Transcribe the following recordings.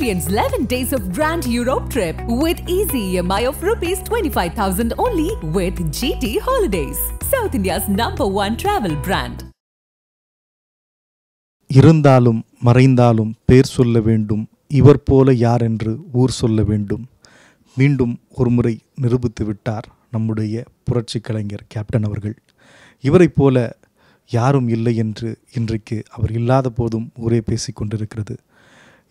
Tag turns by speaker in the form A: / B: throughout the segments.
A: Experience 11 days of Grand Europe trip with easy EMI of rupees 25,000 only with GT Holidays, South India's #1 travel brand.
B: இருந்தாலும் மறைந்தாலும் பேர் சொல்ல வேண்டும், இவர் போல யார் என்று ஊர் சொல்ல வேண்டும். மீண்டும் ஒருமுறை நிரூபித்து விட்டார் நம்முடைய புரட்சி கலைஞர் கேப்டன் அவர்கள். இவரைப் போல யாரும் இல்லை என்று இன்றைக்கு அவர் இல்லாத போதும் ஊரே பேசி கொண்டிருக்கிறது.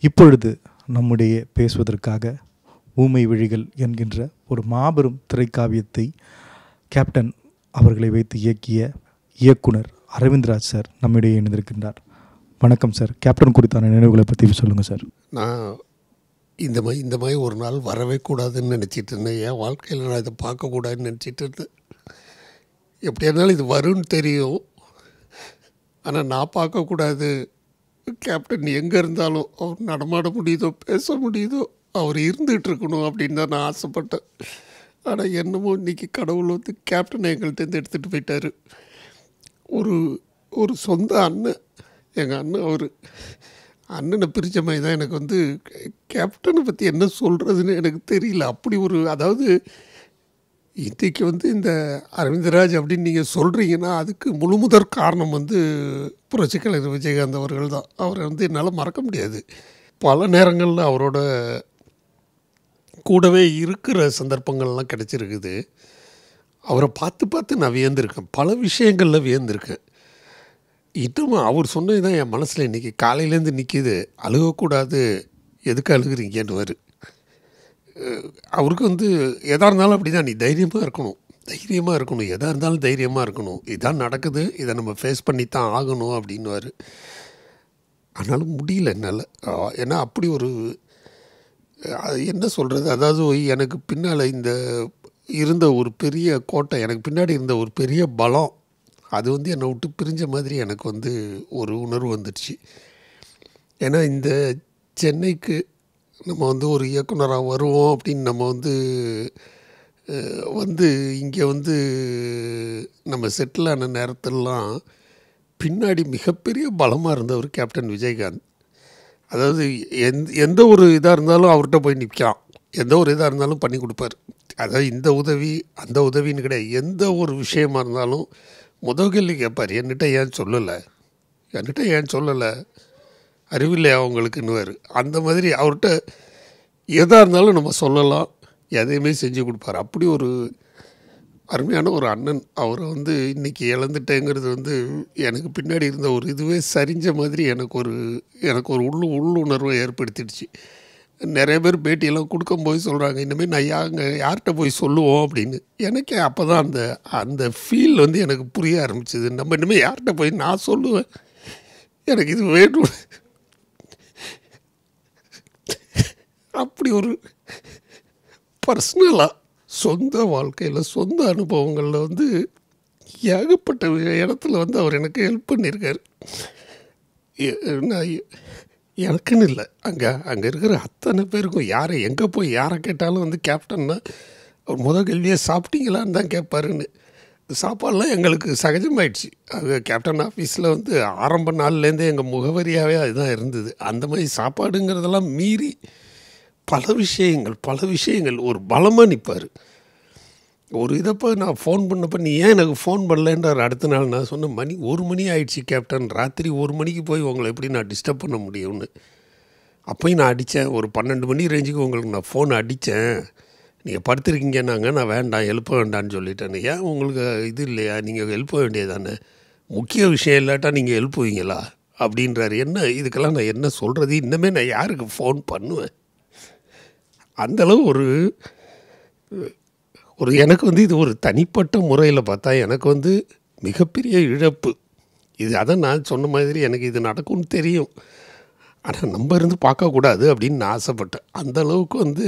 B: இப்பொழுது நம்முடைய பேசுவதற்காக ஊமை விழிகள் என்கின்ற ஒரு மாபெரும் திரைக்காவியத்தை கேப்டன் அவர்களை வைத்து இயக்கிய இயக்குனர் அரவிந்த்ராஜ் சார் நம்மிடையே இணைந்திருக்கின்றார். வணக்கம் சார். கேப்டன் குறித்தான நினைவுகளை பற்றி சொல்லுங்கள் சார்.
C: நான் இந்த மாதிரி ஒரு நாள் வரவே கூடாதுன்னு நினச்சிட்டு இருந்தேன். என் வாழ்க்கையில் நான் இதை பார்க்கக்கூடாதுன்னு நினச்சிட்டு இருந்தேன். எப்படி இருந்தாலும் இது வரும்னு தெரியும், ஆனால் நான் பார்க்கக்கூடாது. கேப்டன் எங்கே இருந்தாலும் அவர் நடமாட முடியுதோ பேச முடியுதோ அவர் இருந்துகிட்டு இருக்கணும் அப்படின்னு தான் நான் ஆசைப்பட்டேன். ஆனால் என்னமோ இன்றைக்கி கடவுள் வந்து கேப்டனை எங்கள்கிட்ட எடுத்துகிட்டு போயிட்டார். ஒரு சொந்த அண்ணன், எங்கள் அண்ணன், அவர் அண்ணனை பிரித்த மாதிரி தான் எனக்கு வந்து கேப்டனை பற்றி என்ன சொல்கிறதுன்னு எனக்கு தெரியல. அப்படி அதாவது இன்றைக்கி வந்து இந்த அரவிந்தராஜ் அப்படின்னு நீங்கள் சொல்கிறீங்கன்னா அதுக்கு முழுமுதற் காரணம் வந்து புரட்சிக் கலைஞர் விஜயகாந்த் அவர்கள் தான். அவரை வந்து என்னால் மறக்க முடியாது. பல நேரங்களில் அவரோட கூடவே இருக்கிற சந்தர்ப்பங்கள்லாம் கிடச்சிருக்குது. அவரை பார்த்து நான் வியந்திருக்கேன், பல விஷயங்களில் வியந்திருக்கேன். இன்னும் அவர் சொன்னது தான் என் மனசில் இன்றைக்கி காலையிலேருந்து நிற்கிது. அழுகக்கூடாது, எதுக்கு அழுகுறீங்கன்னுவார். அவருக்கு வந்து எதாக இருந்தாலும் அப்படி தான், நீ தைரியமாக இருக்கணும், எதாக இருந்தாலும் தைரியமாக இருக்கணும், இதான் நடக்குது, இதை நம்ம ஃபேஸ் பண்ணி தான் ஆகணும் அப்படின்னுவார். ஆனாலும் முடியல என்னால். ஏன்னா அப்படி என்ன சொல்கிறது, அதாவது எனக்கு பின்னால் இருந்த ஒரு பெரிய கோட்டை, எனக்கு பின்னாடி இருந்த ஒரு பெரிய பலம், அது வந்து என்னை விட்டு பிரிஞ்ச மாதிரி எனக்கு வந்து ஒரு உணர்வு வந்துடுச்சு. ஏன்னா இந்த சென்னைக்கு நம்ம வந்து ஒரு இயக்குனராக வருவோம் அப்படின்னு நம்ம வந்து இங்கே வந்து நம்ம செட்டில் ஆன நேரத்திலலாம் பின்னாடி மிகப்பெரிய பலமாக இருந்தவர் கேப்டன் விஜயகாந்த். அதாவது எந்த ஒரு இதாக இருந்தாலும் அவர்கிட்ட போய் நிற்கலாம், எந்த ஒரு இதாக இருந்தாலும் பண்ணி கொடுப்பார். அதாவது இந்த உதவி அந்த உதவின்னு கிடையாது, எந்த ஒரு விஷயமா இருந்தாலும் முதல் கேள்வி கேட்பார், என்கிட்ட ஏன் சொல்லலை, அறிவில்லையா அவங்களுக்குன்னுவார். அந்த மாதிரி அவர்கிட்ட எதாக இருந்தாலும் நம்ம சொல்லலாம், எதையுமே செஞ்சு கொடுப்பார். அப்படி ஒரு அருமையான ஒரு அண்ணன். அவரை வந்து இன்றைக்கி இழந்துட்டேங்கிறது வந்து எனக்கு பின்னாடி இருந்த ஒரு இதுவே சரிஞ்ச மாதிரி எனக்கு ஒரு உள்ளுணர்வை ஏற்படுத்திடுச்சு. நிறைய பேர் பேட்டியெல்லாம் கொடுக்கும்போது சொல்கிறாங்க, இனிமேல் நான் யார்கிட்ட போய் சொல்லுவோம் அப்படின்னு. எனக்கே அப்போ தான் அந்த ஃபீல் வந்து எனக்கு புரிய ஆரம்பிச்சிது. நம்ம இனிமேல் யார்கிட்ட போய் நான் சொல்லுவேன், எனக்கு இது வேணும். அப்படி ஒரு பர்சனலாக சொந்த வாழ்க்கையில் சொந்த அனுபவங்களில் வந்து ஏகப்பட்ட இடத்துல வந்து அவர் எனக்கு ஹெல்ப் பண்ணியிருக்கார். நான் எனக்குன்னு இல்லை, அங்கே இருக்கிற அத்தனை பேருக்கும் எங்கே போய் யாரை கேட்டாலும் வந்து கேப்டன்னா அவர் முதல் கேள்வியே சாப்பிட்டீங்களான்னு தான் கேட்பாருன்னு. சாப்பாடெலாம் எங்களுக்கு சகஜமாயிடுச்சு. அது கேப்டன் ஆஃபீஸில் வந்து ஆரம்ப நாள்லேருந்தே எங்கள் முகவரியாகவே அதுதான் இருந்தது. அந்த மாதிரி சாப்பாடுங்கிறதெல்லாம் மீறி பல விஷயங்கள் ஒரு பலமாக நிற்பார். ஒரு இதப்போ நான் ஃபோன் பண்ணப்போ, நீ ஏன் எனக்கு ஃபோன் பண்ணலன்றார். அடுத்த நாள் நான் சொன்னேன், 1 மணி ஆயிடுச்சு கேப்டன், ராத்திரி 1 மணிக்கு போய் உங்களை எப்படி நான் டிஸ்டர்ப் பண்ண முடியும்னு. அப்போயும் நான் அடித்தேன், ஒரு 12 மணி ரேஞ்சுக்கு உங்களுக்கு நான் ஃபோன் அடித்தேன், நீங்கள் படுத்துருக்கீங்கன்னாங்க, நான் வேண்டாம் எழுப்ப வேண்டான்னு சொல்லிட்டேன். ஏன் உங்களுக்கு இது இல்லையா, நீங்கள் எழுப்ப வேண்டியதானே, முக்கிய விஷயம் இல்லாட்டா நீங்கள் எழுப்புவீங்களா அப்படின்றாரு. என்ன இதுக்கெல்லாம் நான் என்ன சொல்கிறது, இன்னமே நான் யாருக்கு ஃபோன் பண்ணுவேன். அந்தளவு ஒரு எனக்கு வந்து இது ஒரு தனிப்பட்ட முறையில் பார்த்தா எனக்கு வந்து மிகப்பெரிய இழப்பு இது. அதான் நான் சொன்ன மாதிரி எனக்கு இது நடக்கும்னு தெரியும், ஆனால் நம்ம இருந்து பார்க்கக்கூடாது அப்படின்னு நான் ஆசைப்பட்டேன். அந்தளவுக்கு வந்து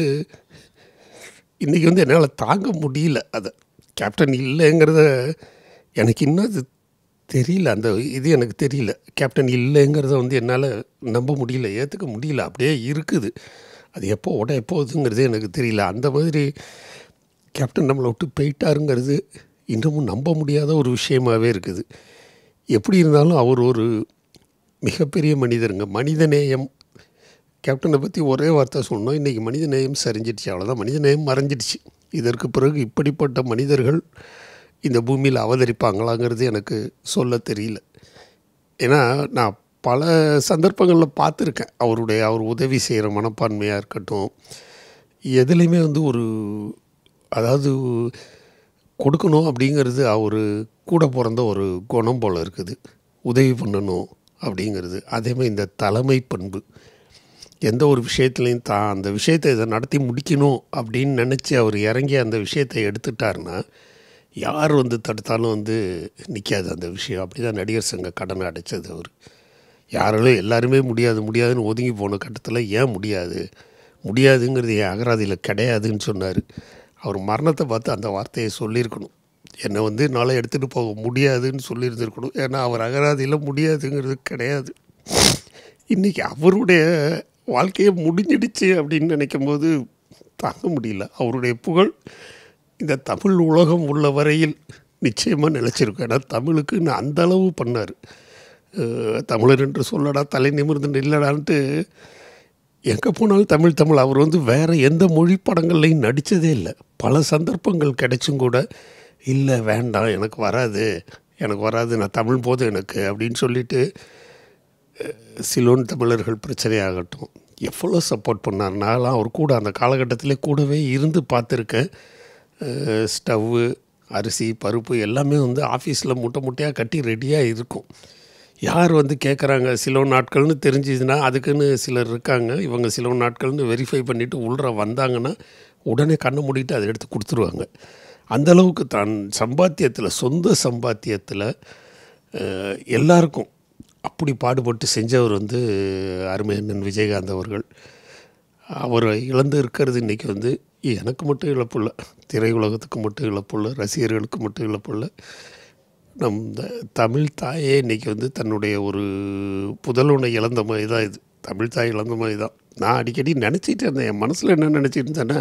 C: இன்றைக்கி வந்து என்னால் தாங்க முடியல. அதை கேப்டன் இல்லைங்கிறத எனக்கு இன்னும் அது தெரியல, அந்த இது எனக்கு தெரியல. கேப்டன் இல்லைங்கிறத வந்து என்னால் நம்ப முடியல, ஏற்றுக்க முடியல, அப்படியே இருக்குது. அது எப்போ எப்போதுங்கிறது எனக்கு தெரியல. அந்த மாதிரி கேப்டன் நம்மளை விட்டு போயிட்டாருங்கிறது இன்னமும் நம்ப முடியாத ஒரு விஷயமாகவே இருக்குது. எப்படி இருந்தாலும் அவர் ஒரு மிகப்பெரிய மனிதருங்க. மனிதநேயம் கேப்டனை பற்றி ஒரே வார்த்தை சொன்னோம், இன்றைக்கி மனிதநேயம் சரிஞ்சிடுச்சு, அவ்வளோதான், மனிதநேயம் மறைஞ்சிடுச்சு. இதற்கு பிறகு இப்படிப்பட்ட மனிதர்கள் இந்த பூமியில் அவதரிப்பாங்களாங்கிறது எனக்கு சொல்ல தெரியல. ஏன்னா நான் பல சந்தர்ப்பங்களில் பார்த்துருக்கேன். அவர் உதவி செய்கிற மனப்பான்மையாக இருக்கட்டும், எதுலேயுமே வந்து ஒரு அதாவது கொடுக்கணும் அப்படிங்கிறது அவர் கூட பிறந்த ஒரு குணம் போல் இருக்குது. உதவி பண்ணணும் அப்படிங்கிறது. அதேமாதிரி இந்த தலைமை பண்பு, எந்த ஒரு விஷயத்துலையும் தான் அந்த விஷயத்தை இதை நடத்தி முடிக்கணும் அப்படின்னு நினச்சி அவர் இறங்கி அந்த விஷயத்தை எடுத்துட்டாருன்னா யார் வந்து தடுத்தாலும் வந்து நிற்காது அந்த விஷயம். அப்படி தான் நடிகர் சங்க கடனை அடைச்சது. அவர் யாராலும் எல்லாருமே முடியாதுன்னு ஒதுங்கி போன கட்டத்தில் ஏன் முடியாதுங்கிறது என் அகராதியில் கிடையாதுன்னு சொன்னார். அவர் மரணத்தை பார்த்து அந்த வார்த்தையை சொல்லியிருக்கணும். என்னை வந்து நாளை எடுத்துகிட்டு போக முடியாதுன்னு சொல்லியிருந்துருக்கணும். ஏன்னா அவர் அகராதியில் முடியாதுங்கிறது கிடையாது. இன்றைக்கி அவருடைய வாழ்க்கையே முடிஞ்சிடுச்சு அப்படின்னு நினைக்கும் போது தாங்க முடியல. அவருடைய புகழ் இந்த தமிழ் உலகம் உள்ள வரையில் நிச்சயமாக நிலச்சிருக்கும். ஏன்னா தமிழுக்குன்னு அந்தளவு பண்ணார். தமிழர் என்று சொல்லடா தலை நிமிர்ந்து இல்லடான்ட்டு எங்கே போனாலும் தமிழ். அவர் வந்து வேறு எந்த மொழி படங்கள்லையும் நடித்ததே இல்லை. பல சந்தர்ப்பங்கள் கிடைச்சும் கூட இல்லை வேண்டாம், எனக்கு வராது நான் தமிழ் போதும் எனக்கு அப்படின்னு சொல்லிட்டு சிலோன் தமிழர்கள் பிரச்சனையாகட்டும் எவ்வளோ சப்போர்ட் பண்ணார். நான்லாம் அவர் கூட அந்த காலகட்டத்திலே கூடவே இருந்து பார்த்துருக்கேன். ஸ்டவ்வு, அரிசி, பருப்பு எல்லாமே வந்து ஆஃபீஸில் மூட்டையாக கட்டி ரெடியாக இருக்கும். யார் வந்து கேட்குறாங்க சிலோன் நாட்கள்னு தெரிஞ்சுதுன்னா அதுக்குன்னு சிலர் இருக்காங்க. இவங்க சிலோன் நாட்கள்னு வெரிஃபை பண்ணிவிட்டு உள்ள வந்தாங்கன்னா உடனே கண்ணை மூடிட்டு அதை எடுத்து கொடுத்துருவாங்க. அந்தளவுக்கு தான் சம்பாத்தியத்தில், சொந்த சம்பாத்தியத்தில் எல்லாருக்கும் அப்படி பாடுபட்டு செஞ்சவர் வந்து அருமை அண்ணன் விஜயகாந்த் அவர்கள். அவரை இழந்து இருக்கிறது இன்றைக்கி வந்து எனக்கு மட்டும் இழப்பு இல்லை, திரையுலகத்துக்கு மட்டும் இழப்பு இல்லை, ரசிகர்களுக்கு மட்டும் இழப்பு இல்லை. நம் தமிழ் தாயே இன்றைக்கி வந்து தன்னுடைய ஒரு புதல்வனை இழந்த மாதிரி தான். இது தமிழ் தாய் இழந்த மாதிரி தான். நான் அடிக்கடி நினச்சிட்டு இருந்தேன், என் மனசில் என்ன நினச்சிட்டு இருந்தேன்னா,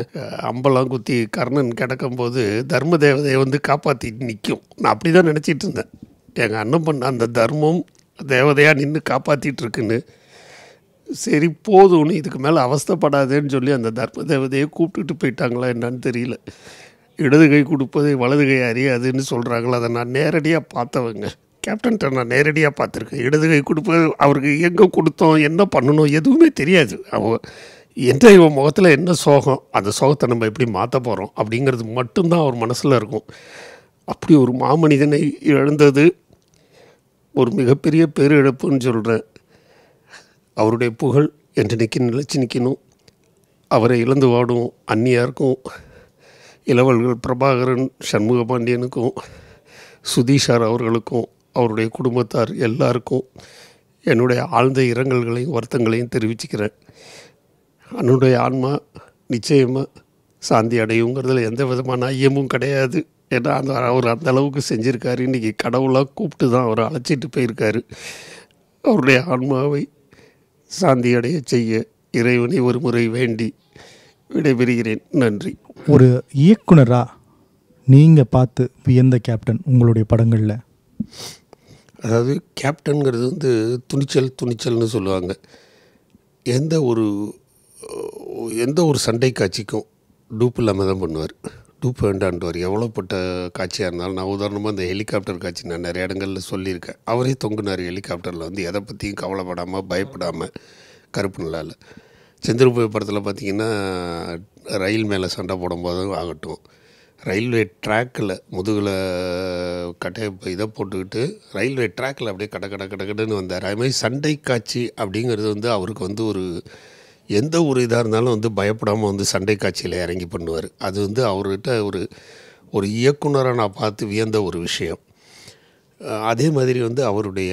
C: அம்பெல்லாம் குத்தி கர்ணன் கிடக்கும்போது தர்ம தேவதையை வந்து காப்பாற்றிட்டு நிற்கும். நான் அப்படி தான் நினச்சிட்டு இருந்தேன். எங்கள் அண்ணன் பண்ண அந்த தர்மம் தேவதையாக நின்று காப்பாற்றிட்டு இருக்குன்னு. சரி போதும்னு, இதுக்கு மேலே அவஸ்தைப்படாதேன்னு சொல்லி அந்த தர்ம தேவதையை கூப்பிட்டுட்டு போயிட்டாங்களா என்னன்னு தெரியல. இடது கை கொடுப்பது வலது கை அறியாதுன்னு சொல்கிறாங்களா, அதை நான் நேரடியாக பார்த்தவங்க. கேப்டன்கிட்ட நான் நேரடியாக பார்த்துருக்கேன். இடது கை கொடுப்பது அவருக்கு எங்கே கொடுத்தோம், என்ன பண்ணணும் எதுவுமே தெரியாது. இவன் முகத்தில் என்ன சோகம், அந்த சோகத்தை நம்ம எப்படி மாற்ற போகிறோம் அப்படிங்கிறது மட்டும்தான் அவர் மனசில் இருக்கும். அப்படி ஒரு மாமனிதனை இழந்தது ஒரு மிகப்பெரிய பேரிழப்புன்னு சொல்கிறேன். அவருடைய புகழ் என்றைக்கு நிலச்சி நிற்கணும். அவரை இழந்து வாடும் அந்நியாருக்கும், இளவல்கள் பிரபாகரன், சண்முக பாண்டியனுக்கும், சுதீஷார் அவர்களுக்கும், அவருடைய குடும்பத்தார் எல்லாருக்கும் என்னுடைய ஆழ்ந்த இரங்கல்களையும் வருத்தங்களையும் தெரிவிச்சுக்கிறேன். என்னுடைய ஆன்மா நிச்சயமாக சாந்தி அடையுங்கிறதுல எந்த விதமான ஐயமும் கிடையாது. ஏன்னா அவர் அந்த அளவுக்கு செஞ்சுருக்காரு. இன்றைக்கி கடவுளாக கூப்பிட்டு தான் அவரை அழைச்சிட்டு போயிருக்காரு. அவருடைய ஆன்மாவை சாந்தி அடைய செய்ய இறைவனை ஒரு முறை வேண்டி விடைபெறுகிறேன். நன்றி.
B: ஒரு இயக்குனராக நீங்கள் பார்த்து வியந்த கேப்டன் உங்களுடைய படங்களில்?
C: அதாவது கேப்டன்கிறது வந்து துணிச்சல்னு சொல்லுவாங்க. எந்த ஒரு சண்டை காட்சிக்கும் டூப் இல்லாமல் தான் பண்ணுவார். டூப் வேண்டான்டுவார். எவ்வளோப்பட்ட காட்சியாக இருந்தாலும். நான் உதாரணமாக இந்த ஹெலிகாப்டர் காட்சி நான் நிறைய இடங்களில் சொல்லியிருக்கேன். அவரே தொங்குனார் ஹெலிகாப்டரில் வந்து, எதை பற்றியும் கவலைப்படாமல் பயப்படாமல். கருப்பு நிலாவில் செந்திருப்பை படத்தில் பார்த்திங்கன்னா ரயில் மேலே சண்டை போடும்போதும் ஆகட்டும், ரயில்வே ட்ராக்கில் முதுகில் இதை போட்டுக்கிட்டு ரயில்வே ட்ராக்கில் அப்படியே கடன்னு வந்தார். அதுமாதிரி சண்டை காட்சி அப்படிங்கிறது வந்து அவருக்கு வந்து எந்த ஒரு இதாக இருந்தாலும் வந்து பயப்படாமல் வந்து சண்டை காட்சியில் இறங்கி பண்ணுவார். அது வந்து அவர்கிட்ட ஒரு இயக்குனராக நான் பார்த்து வியந்த ஒரு விஷயம். அதே மாதிரி வந்து அவருடைய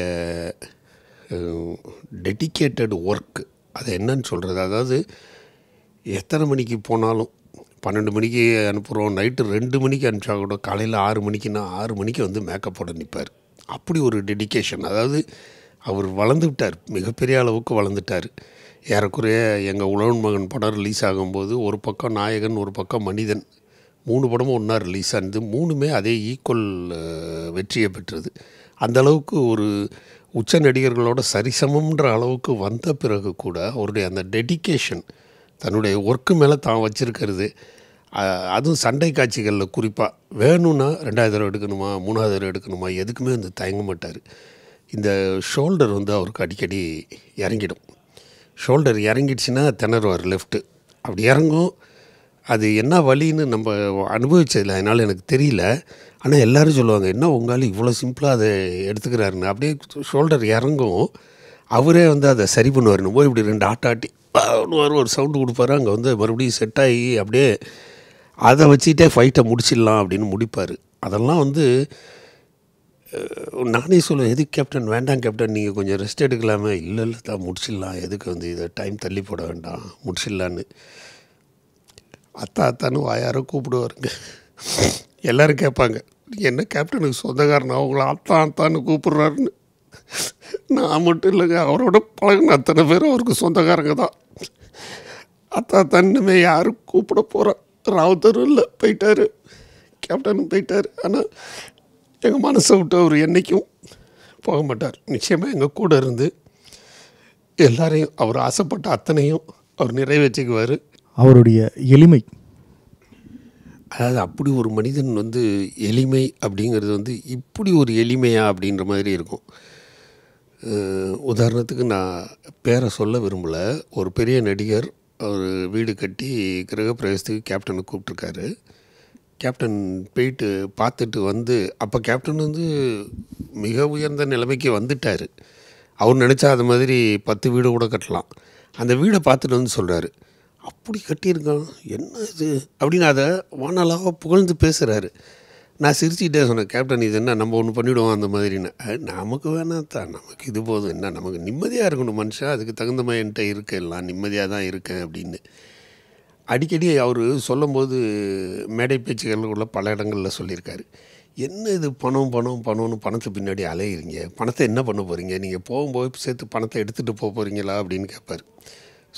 C: டெடிக்கேட்டட் ஒர்க்கு, அது என்னன்னு சொல்கிறது, அதாவது எத்தனை மணிக்கு போனாலும் 12 மணிக்கு அனுப்புகிறோம், நைட்டு 2 மணிக்கு அனுப்பிச்சா கூட காலையில் 6 மணிக்குன்னா 6 மணிக்கு வந்து மேக்கப் போட நிற்பார். அப்படி ஒரு டெடிக்கேஷன். அதாவது அவர் வளர்ந்து விட்டார், மிகப்பெரிய அளவுக்கு வளர்ந்துட்டார். ஏறக்குறைய எங்கள் உழவன் மகன் படம் ரிலீஸ் ஆகும்போது ஒரு பக்கம் நாயகன், ஒரு பக்கம் மனிதன், 3 படமும் ஒன்றா ரிலீஸ் ஆனது. 3மே அதே ஈக்குவல் வெற்றியை பெற்றது. அந்தளவுக்கு உச்ச நடிகர்களோட சரிசமம்ன்ற அளவுக்கு வந்த பிறகு கூட அவருடைய அந்த டெடிக்கேஷன், தன்னுடைய ஒர்க்கு மேலே தான் வச்சுருக்கிறது, அதுவும் சண்டை காட்சிகளில் குறிப்பாக வேணும்னா 2வது தடவை எடுக்கணுமா 3வது தடவை எடுக்கணுமா எதுக்குமே வந்து தயங்க மாட்டார். இந்த ஷோல்டர் வந்து அவருக்கு அடிக்கடி இறங்கிடும். ஷோல்டர் இறங்கிடுச்சுன்னா திணறுவார் லெஃப்ட்டு. அப்படி இறங்கும். அது என்ன வலின்னு நம்ம அனுபவிச்சதில்லை, அதனால் எனக்கு தெரியல. ஆனால் எல்லோரும் சொல்லுவாங்க, என்ன உங்களால் இவ்வளோ சிம்பிளாக அதை எடுத்துக்கிறாருன்னு. அப்படியே ஷோல்டர் இறங்கும். அவரே வந்து அதை சரி பண்ணுவார். போய் இப்படி 2 ஆட்டாட்டி ஒரு சவுண்டு கொடுப்பாரு. அங்கே வந்து மறுபடியும் செட் ஆகி அப்படியே அதை வச்சுக்கிட்டே ஃபைட்டை முடிச்சிடலாம் அப்படின்னு முடிப்பார். அதெல்லாம் வந்து நானே சொல்லுவேன், எதுக்கு கேப்டன், வேண்டாம் கேப்டன், நீங்கள் கொஞ்சம் ரெஸ்ட் எடுக்கலாமே. இல்லை தான் முடிச்சிடலாம், எதுக்கு வந்து இதை டைம் தள்ளி போட வேண்டாம், முடிச்சிடலான்னு. அத்தான்னு வாயார கூப்பிடுவாருங்க. எல்லோரும் கேட்பாங்க, என்ன கேப்டனுக்கு சொந்தக்காரன் அவங்கள அத்தான்னு கூப்பிட்றாருன்னு. நான் மட்டும் இல்லைங்க, அவரோட பழகின அத்தனை பேரும் அவருக்கு சொந்தக்காரங்க தான். அத்தான்னுமே யாரும் கூப்பிட போகிறா. ராவுத்தரும் இல்லை, போயிட்டார், கேப்டனும் போயிட்டார். ஆனால் எங்கள் மனசை விட்டு அவர் என்றைக்கும் போக மாட்டார். நிச்சயமாக எங்கள் கூட இருந்து எல்லாரையும் அவர் ஆசைப்பட்ட அத்தனையும் அவர் நிறைவேற்றிக்குவார்.
B: அவருடைய எளிமை,
C: அதாவது அப்படி ஒரு மனிதன் வந்து எளிமை அப்படிங்கிறது வந்து இப்படி ஒரு எளிமையா அப்படின்ற மாதிரி இருக்கும். உதாரணத்துக்கு நான் பேரை சொல்ல விரும்பலை. ஒரு பெரிய நடிகர் அவர் வீடு கட்டி கிரகப்பிரவேசத்துக்கு கேப்டனை கூப்பிட்ருக்காரு. கேப்டன் போயிட்டு பார்த்துட்டு வந்து, அப்போ கேப்டன் வந்து மிக உயர்ந்த நிலைமைக்கு வந்துட்டார். அவர் நினச்சா அது மாதிரி 10 வீடு கூட கட்டலாம். அந்த வீடை பார்த்துட்டு வந்து சொல்கிறாரு, அப்படி கட்டியிருக்கான், என்ன இது அப்படின்னு அதை வானலாக புகழ்ந்து பேசுகிறாரு. நான் சிரிச்சுக்கிட்டே சொன்னேன், கேப்டன் இது என்ன நம்ம ஒன்று பண்ணிவிடுவோம் அந்த மாதிரின்னு. நமக்கு வேணாம் தான், நமக்கு இது போதும், என்ன நமக்கு நிம்மதியாக இருக்கணும் மனுஷன், அதுக்கு தகுந்த மாதிரி என்கிட்ட இருக்கேன், எல்லாம் நிம்மதியாக தான் இருக்கேன் அப்படின்னு அடிக்கடி அவர் சொல்லும்போது மேடை பேச்சுகளுக்குள்ள பல இடங்களில் சொல்லியிருக்காரு. என்ன இது பணம் பணம் பணம்னு பணத்தை பின்னாடி அலையிறீங்க, பணத்தை என்ன பண்ண போகிறீங்க, நீங்கள் போகும்போது சேர்த்து பணத்தை எடுத்துகிட்டு போக போகிறீங்களா அப்படின்னு கேட்பார்.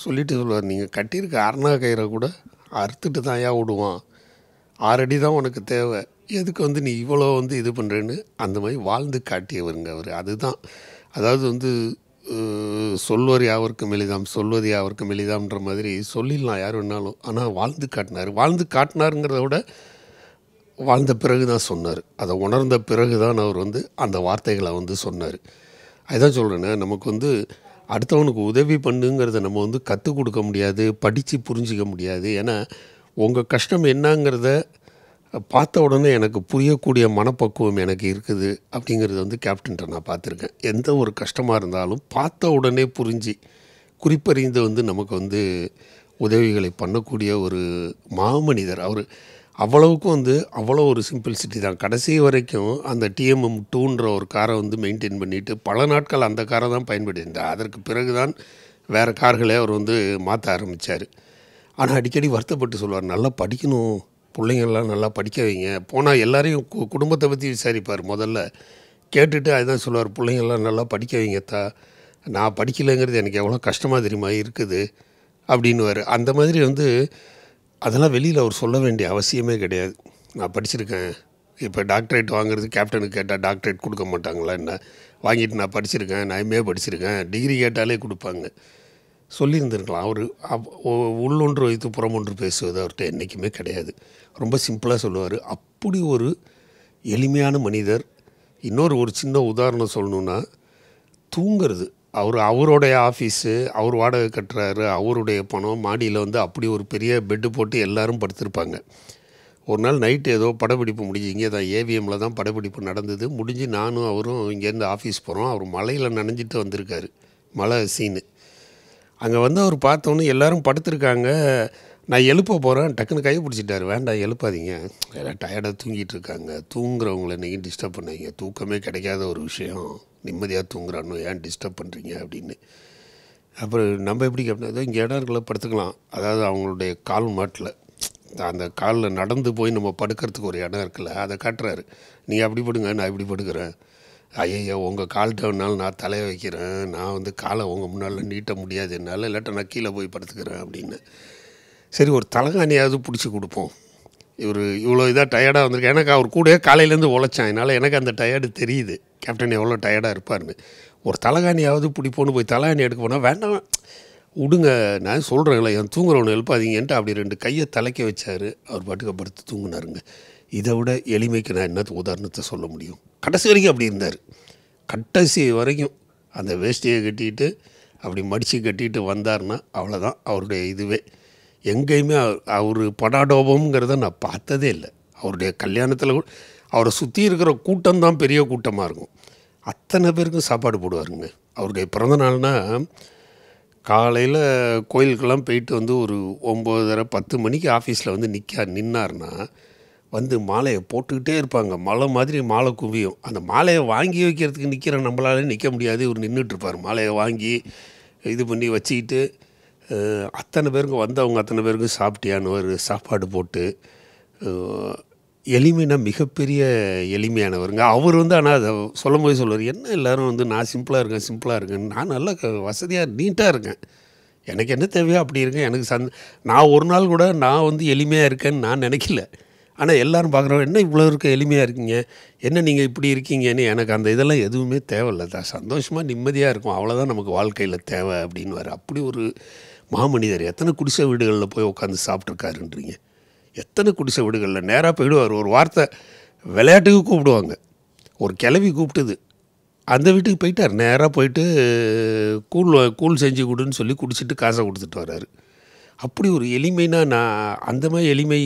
C: சொல்லிட்டு சொல்லுவார், நீங்கள் கட்டியிருக்க அரணா கயிறை கூட அறுத்துட்டு தான் ஏன் விடுவான், 6 அடி தான் உனக்கு தேவை, எதுக்கு வந்து நீ இவ்வளோ வந்து இது பண்ணுறேன்னு அந்த மாதிரி வாழ்ந்து காட்டியவருங்க அவர். அதுதான், அதாவது வந்து சொல்வது யாவருக்கும் எளிதாம், சொல்வது யாவருக்கும் எளிதாம்ன்ற மாதிரி சொல்லிடலாம் யார் வேணாலும். ஆனால் வாழ்ந்து காட்டினார். வாழ்ந்து காட்டினாருங்கிறத விட வாழ்ந்த பிறகு தான் சொன்னார். அதை உணர்ந்த பிறகு தான் அவர் வந்து அந்த வார்த்தைகளை வந்து சொன்னார். அதுதான் சொல்கிறேன்னா, நமக்கு வந்து அடுத்தவனுக்கு உதவி பண்ணுங்கிறத நம்ம வந்து கற்றுக் கொடுக்க முடியாது, படித்து புரிஞ்சிக்க முடியாது. ஏன்னா உங்கள் கஷ்டம் என்னங்கிறத பார்த்த உடனே எனக்கு புரியக்கூடிய மனப்பக்குவம் எனக்கு இருக்குது அப்படிங்கிறது வந்து கேப்டன்கிட்ட நான் பார்த்துருக்கேன். எந்த ஒரு கஷ்டமாக இருந்தாலும் பார்த்த உடனே புரிஞ்சு குறிப்பறிந்து வந்து நமக்கு வந்து உதவிகளை பண்ணக்கூடிய ஒரு மாமனிதர் அவர். அவ்வளவுக்கும் வந்து அவ்வளோ ஒரு சிம்பிள்சிட்டி தான். கடைசி வரைக்கும் அந்த TMM2ன்ற ஒரு காரை வந்து மெயின்டைன் பண்ணிவிட்டு பல நாட்கள் அந்த காரை தான் பயன்படுத்தினார். அதற்கு பிறகு தான் வேறு கார்களே அவர் வந்து மாற்ற ஆரம்பித்தார். ஆனால் அடிக்கடி வருத்தப்பட்டு சொல்வார், நல்லா படிக்கணும், பிள்ளைங்கள்லாம் நல்லா படிக்க வைங்க. போனால் எல்லாரையும் குடும்பத்தை பற்றி விசாரிப்பார். முதல்ல கேட்டுட்டு அதுதான் சொல்லுவார், பிள்ளைங்கள்லாம் நல்லா படிக்க வைங்கத்தா, நான் படிக்கலைங்கிறது எனக்கு எவ்வளோ கஷ்டமாக தெரியுமா இருக்குது அப்படின்னுவார். அந்த மாதிரி வந்து அதெல்லாம் வெளியில் அவர் சொல்ல வேண்டிய அவசியமே கிடையாது. நான் படிச்சிருக்கேன், இப்போ டாக்டரேட் வாங்குறது கேப்டனுக்கு கேட்டால் டாக்டரேட் கொடுக்க மாட்டாங்களா என்ன, வாங்கிட்டு நான் படிச்சிருக்கேன், நான் MA படிச்சிருக்கேன், டிகிரி கேட்டாலே கொடுப்பாங்க. சொல்லியிருந்திருக்கலாம். அவர் உள்ளொன்று வைத்து புறமொன்று பேசுவது அவர்கிட்ட என்றைக்குமே கிடையாது. ரொம்ப சிம்பிளாக சொல்லுவார். அப்படி ஒரு எளிமையான மனிதர். ஒரு சின்ன உதாரணம் சொல்லணுன்னா, தூங்கிறது, அவருடைய ஆஃபீஸு, அவர் வாடகை கட்டுறாரு, அவருடைய பணம், மாடியில் வந்து அப்படி ஒரு பெரிய பெட்டு போட்டு எல்லோரும் படுத்திருப்பாங்க. ஒரு நாள் நைட்டு ஏதோ படப்பிடிப்பு முடிஞ்சு, இங்கே தான் AVMல தான் படப்பிடிப்பு நடந்தது. முடிஞ்சு நானும் அவரும் இங்கேருந்து ஆஃபீஸ் போகிறோம். அவர் மலையில் நனைஞ்சிட்டு வந்திருக்காரு, மலை சீனு. அங்கே வந்து அவர் பார்த்தோன்னே எல்லோரும் படுத்திருக்காங்க, நான் எழுப்ப போகிறேன், டக்குன்னு கை பிடிச்சிட்டாரு. வேண்டாம் எழுப்பாதீங்க, எல்லாம் டயர்டாக தூங்கிட்டு இருக்காங்க, தூங்குறவங்கள நீங்கள் டிஸ்டர்ப் பண்ணாதீங்க, தூக்கமே கிடைக்காத ஒரு விஷயம், நிம்மதியாக தூங்குறானோ, ஏன் டிஸ்டர்ப் பண்ணுறீங்க அப்படின்னு. அப்புறம் நம்ம எப்படி கேட்டோம், இங்கே இடம் இருக்குல்ல படுத்துக்கலாம், அதாவது அவங்களுடைய கால் மாட்டில் அந்த காலில் நடந்து போய் நம்ம படுக்கிறதுக்கு ஒரு இடம் இருக்குல்ல, அதை காட்டுறாரு. நீங்கள் அப்படி படுங்க, நான் இப்படி படுக்கிறேன். ஐயோ உங்கள் கால்கிட்ட வேணாலும் நான் தலையை வைக்கிறேன், நான் வந்து காலை உங்கள் முன்னால் நீட்ட முடியாது என்னால், இல்லாட்ட நான் கீழே போய் படுத்துக்கிறேன் அப்படின்னு. சரி ஒரு தலகாணியாவது பிடிச்சி கொடுப்போம். இவர் இவ்வளோ இதாக டயர்டாக வந்திருக்கு. எனக்கு அவர் கூட காலையிலேருந்து உழைச்சான், அதனால் எனக்கு அந்த டயர்டு தெரியுது, கேப்டன் எவ்வளோ டயர்டாக இருப்பார்னு. ஒரு தலைகாணியாவது பிடிப்போன்னு போய் தலைகாணி எடுக்க போனால் வேண்டாம் விடுங்க, நான் சொல்கிறேங்களே என் தூங்குறவனை எழுப்பாதீங்கன்ட்டு அப்படி 2 கையை தலைக்க வச்சார். அவர் பாட்டுக்கு படுத்து தூங்கினாருங்க. இதை விட எளிமைக்கு நான் என்ன உதாரணத்தை சொல்ல முடியும்? கடைசி வரைக்கும் அப்படி இருந்தார். கடைசி வரைக்கும் அந்த வேஷ்டியை கட்டிட்டு அப்படி மடித்து கட்டிட்டு வந்தார்னா அவ்வளோதான் அவருடைய இதுவே. எங்கேயுமே அவர் படாடோபம்ங்கிறத நான் பார்த்ததே இல்லை. அவருடைய கல்யாணத்தில் கூட அவரை சுற்றி இருக்கிற கூட்டம் தான் பெரிய கூட்டமாக இருக்கும். அத்தனை பேருக்கும் சாப்பாடு போடுவாருங்க. அவருடைய பிறந்த நாள்னால் காலையில் கோயிலுக்கெல்லாம் போயிட்டு வந்து ஒரு 9:30 10 மணிக்கு ஆஃபீஸில் வந்து நின்னார்னா வந்து மாலையை போட்டுக்கிட்டே இருப்பாங்க. மலை மாதிரி மாலை குவியும். அந்த மாலையை வாங்கி வைக்கிறதுக்கு நிற்கிற நம்மளாலே நிற்க முடியாது. இவர் நின்றுட்டுருப்பார். மாலையை வாங்கி இது பண்ணி வச்சுக்கிட்டு அத்தனை பேருக்கும் வந்தவங்க அத்தனை பேருக்கும் சாப்பிட்டியானவர் சாப்பாடு போட்டு எளிமைனா மிகப்பெரிய எளிமையானவருங்க. அவர் வந்து ஆனால் அதை சொல்லும் போது சொல்லுவார், என்ன எல்லோரும் வந்து நான் சிம்பிளாக இருக்கேன், நான் நல்லா வசதியாக நீட்டாக இருக்கேன், எனக்கு என்ன தேவையோ அப்படி இருக்கேன், எனக்கு நான் ஒரு நாள் கூட நான் வந்து எளிமையாக இருக்கேன்னு நான் நினைக்கல. ஆனால் எல்லோரும் பார்க்குறோம், என்ன இவ்வளோ இருக்க எளிமையாக இருக்கீங்க, என்ன நீங்கள் இப்படி இருக்கீங்கன்னு. எனக்கு அந்த இதெல்லாம் எதுவுமே தேவையில்லை தான், சந்தோஷமாக நிம்மதியாக இருக்கும், அவ்வளோதான் நமக்கு வாழ்க்கையில் தேவை அப்படின்னு. அப்படி ஒரு மாமனிதர். எத்தனை குடிசை வீடுகளில் போய் உட்காந்து சாப்பிட்ருக்காருன்றீங்க. எத்தனை குடிசை வீடுகளில் நேராக போயிடுவார். ஒரு வார்த்தை விளையாட்டுக்கு கூப்பிடுவாங்க. ஒரு கிளவி கூப்பிட்டுது, அந்த வீட்டுக்கு போயிட்டார். நேராக போயிட்டு கூழ் செஞ்சு கொடுன்னு சொல்லி குடிச்சிட்டு காசை கொடுத்துட்டு வர்றாரு. அப்படி ஒரு எளிமைனா நான் அந்த மாதிரி எளிமை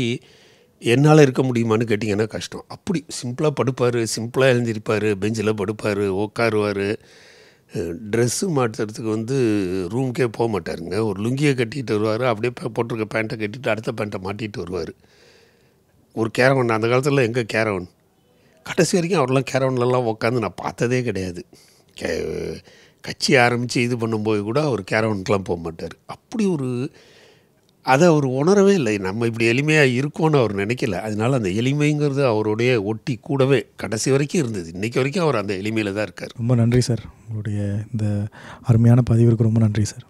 C: என்னால் இருக்க முடியுமான்னு கேட்டிங்கன்னா கஷ்டம். அப்படி சிம்பிளாக படுப்பார், சிம்பிளாக எழுந்திருப்பார், பெஞ்சில் படுப்பார், உட்காருவார். ட்ரெஸ்ஸு மாற்றுறதுக்கு வந்து ரூமுக்கே போக மாட்டாருங்க. ஒரு லுங்கியை கட்டிகிட்டு வருவார், அப்படியே போட்டிருக்க பேண்ட்டை கட்டிட்டு அடுத்த பேண்ட்டை மாட்டிகிட்டு வருவார். ஒரு கேரவன், அந்த காலத்தில் எங்கே கேரவன், கடைசி வரைக்கும் அவரெல்லாம் கேரவன்லலாம் உட்காந்து நான் பார்த்ததே கிடையாது. கட்சி ஆரம்பித்து இது பண்ணும்போது கூட அவர் கேரவனுக்கெலாம் போக மாட்டார். அப்படி ஒரு அதை அவர் உணரவே இல்லை. நம்ம இப்படி எளிமையாக இருக்கோன்னு அவர் நினைக்கல. அதனால் அந்த எளிமைங்கிறது அவருடைய ஒட்டி கூடவே கடைசி வரைக்கும் இருந்தது. இன்றைக்கி வரைக்கும் அவர் அந்த எளிமையில் தான் இருக்கார்.
B: ரொம்ப நன்றி சார். உங்களுடைய இந்த அருமையான பதிவிற்கு ரொம்ப நன்றி சார்.